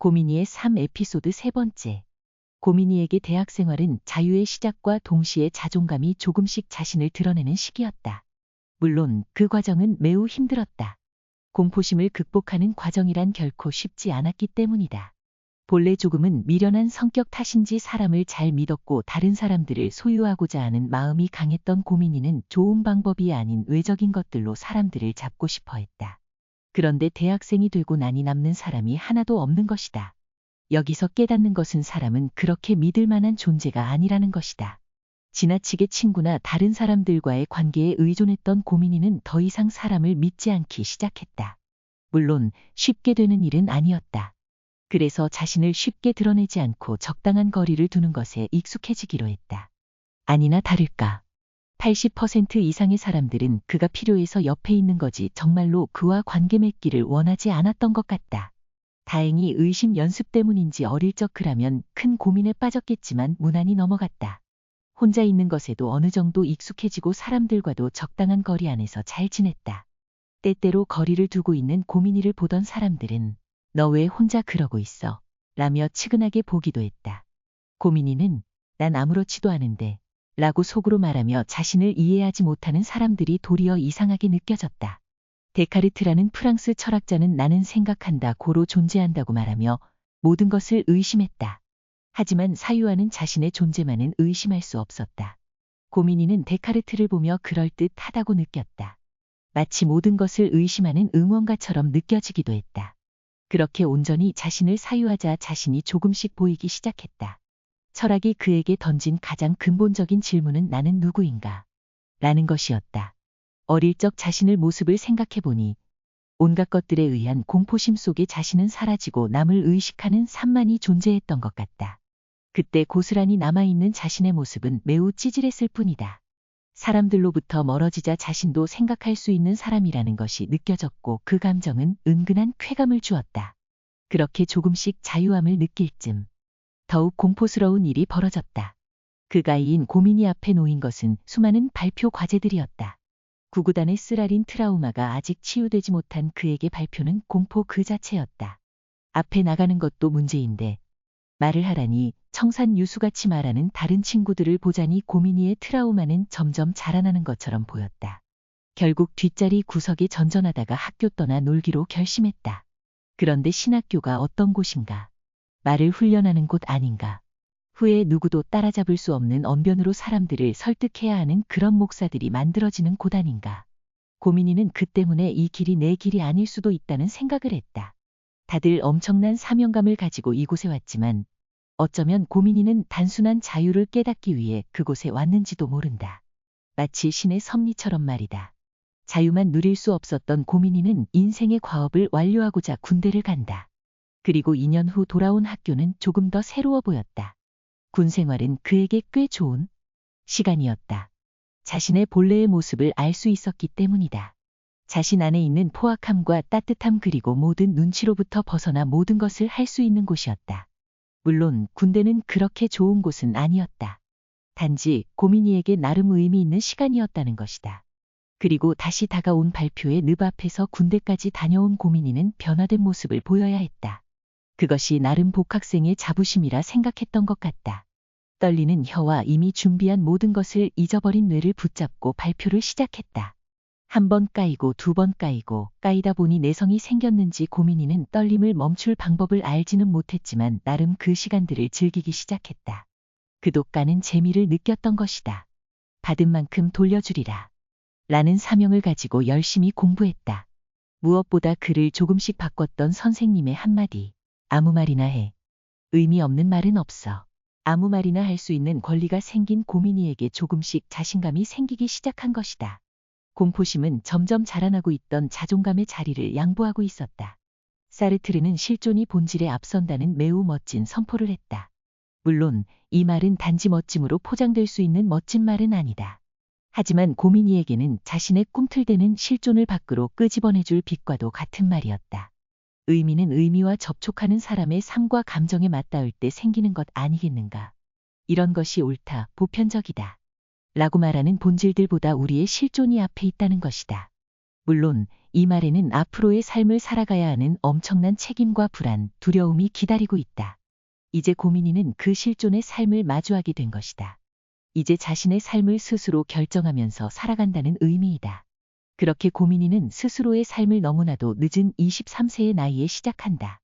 고민이의 삶 에피소드 세 번째. 고민이에게 대학 생활은 자유의 시작과 동시에 자존감이 조금씩 자신을 드러내는 시기였다. 물론 그 과정은 매우 힘들었다. 공포심을 극복하는 과정이란 결코 쉽지 않았기 때문이다. 본래 조금은 미련한 성격 탓인지 사람을 잘 믿었고 다른 사람들을 소유하고자 하는 마음이 강했던 고민이는 좋은 방법이 아닌 외적인 것들로 사람들을 잡고 싶어 했다. 그런데 대학생이 되고 나니 남는 사람이 하나도 없는 것이다. 여기서 깨닫는 것은 사람은 그렇게 믿을 만한 존재가 아니라는 것이다. 지나치게 친구나 다른 사람들과의 관계에 의존했던 고민이는 더 이상 사람을 믿지 않기 시작했다. 물론 쉽게 되는 일은 아니었다. 그래서 자신을 쉽게 드러내지 않고 적당한 거리를 두는 것에 익숙해지기로 했다. 아니나 다를까. 80% 이상의 사람들은 그가 필요해서 옆에 있는 거지 정말로 그와 관계 맺기를 원하지 않았던 것 같다. 다행히 의심 연습 때문인지 어릴 적 그라면 큰 고민에 빠졌겠지만 무난히 넘어갔다. 혼자 있는 것에도 어느 정도 익숙해지고 사람들과도 적당한 거리 안에서 잘 지냈다. 때때로 거리를 두고 있는 고민이를 보던 사람들은 너 왜 혼자 그러고 있어? 라며 측은하게 보기도 했다. 고민이는 난 아무렇지도 않은데 라고 속으로 말하며 자신을 이해하지 못하는 사람들이 도리어 이상하게 느껴졌다. 데카르트라는 프랑스 철학자는 나는 생각한다 고로 존재한다고 말하며 모든 것을 의심했다. 하지만 사유하는 자신의 존재만은 의심할 수 없었다. 고민이는 데카르트를 보며 그럴듯하다고 느꼈다. 마치 모든 것을 의심하는 응원가처럼 느껴지기도 했다. 그렇게 온전히 자신을 사유하자 자신이 조금씩 보이기 시작했다. 철학이 그에게 던진 가장 근본적인 질문은 나는 누구인가? 라는 것이었다. 어릴 적 자신의 모습을 생각해보니 온갖 것들에 의한 공포심 속에 자신은 사라지고 남을 의식하는 산만이 존재했던 것 같다. 그때 고스란히 남아있는 자신의 모습은 매우 찌질했을 뿐이다. 사람들로부터 멀어지자 자신도 생각할 수 있는 사람이라는 것이 느껴졌고 그 감정은 은근한 쾌감을 주었다. 그렇게 조금씩 자유함을 느낄 쯤 더욱 공포스러운 일이 벌어졌다. 그가 이인 고민이 앞에 놓인 것은 수많은 발표 과제들이었다. 구구단의 쓰라린 트라우마가 아직 치유되지 못한 그에게 발표는 공포 그 자체였다. 앞에 나가는 것도 문제인데 말을 하라니 청산유수같이 말하는 다른 친구들을 보자니 고민이의 트라우마는 점점 자라나는 것처럼 보였다. 결국 뒷자리 구석에 전전하다가 학교 떠나 놀기로 결심했다. 그런데 신학교가 어떤 곳인가? 말을 훈련하는 곳 아닌가? 후에 누구도 따라잡을 수 없는 언변으로 사람들을 설득해야 하는 그런 목사들이 만들어지는 곳 아닌가? 고민이는 그 때문에 이 길이 내 길이 아닐 수도 있다는 생각을 했다. 다들 엄청난 사명감을 가지고 이곳에 왔지만 어쩌면 고민이는 단순한 자유를 깨닫기 위해 그곳에 왔는지도 모른다. 마치 신의 섭리처럼 말이다. 자유만 누릴 수 없었던 고민이는 인생의 과업을 완료하고자 군대를 간다. 그리고 2년 후 돌아온 학교는 조금 더 새로워 보였다. 군 생활은 그에게 꽤 좋은 시간이었다. 자신의 본래의 모습을 알 수 있었기 때문이다. 자신 안에 있는 포악함과 따뜻함 그리고 모든 눈치로부터 벗어나 모든 것을 할 수 있는 곳이었다. 물론 군대는 그렇게 좋은 곳은 아니었다. 단지 고민이에게 나름 의미 있는 시간이었다는 것이다. 그리고 다시 다가온 발표의 늪 앞에서 군대까지 다녀온 고민이는 변화된 모습을 보여야 했다. 그것이 나름 복학생의 자부심이라 생각했던 것 같다. 떨리는 혀와 이미 준비한 모든 것을 잊어버린 뇌를 붙잡고 발표를 시작했다. 한 번 까이고 두 번 까이고 까이다 보니 내성이 생겼는지 고민이는 떨림을 멈출 방법을 알지는 못했지만 나름 그 시간들을 즐기기 시작했다. 그도 까는 재미를 느꼈던 것이다. 받은 만큼 돌려주리라. 라는 사명을 가지고 열심히 공부했다. 무엇보다 그를 조금씩 바꿨던 선생님의 한마디. 아무 말이나 해. 의미 없는 말은 없어. 아무 말이나 할 수 있는 권리가 생긴 고민이에게 조금씩 자신감이 생기기 시작한 것이다. 공포심은 점점 자라나고 있던 자존감의 자리를 양보하고 있었다. 사르트르는 실존이 본질에 앞선다는 매우 멋진 선포를 했다. 물론 이 말은 단지 멋짐으로 포장될 수 있는 멋진 말은 아니다. 하지만 고민이에게는 자신의 꿈틀대는 실존을 밖으로 끄집어내줄 빛과도 같은 말이었다. 의미는 의미와 접촉하는 사람의 삶과 감정에 맞닿을 때 생기는 것 아니겠는가. 이런 것이 옳다, 보편적이다. 라고 말하는 본질들보다 우리의 실존이 앞에 있다는 것이다. 물론 이 말에는 앞으로의 삶을 살아가야 하는 엄청난 책임과 불안, 두려움이 기다리고 있다. 이제 고민이는 그 실존의 삶을 마주하게 된 것이다. 이제 자신의 삶을 스스로 결정하면서 살아간다는 의미이다. 그렇게 고민이는 스스로의 삶을 너무나도 늦은 23세의 나이에 시작한다.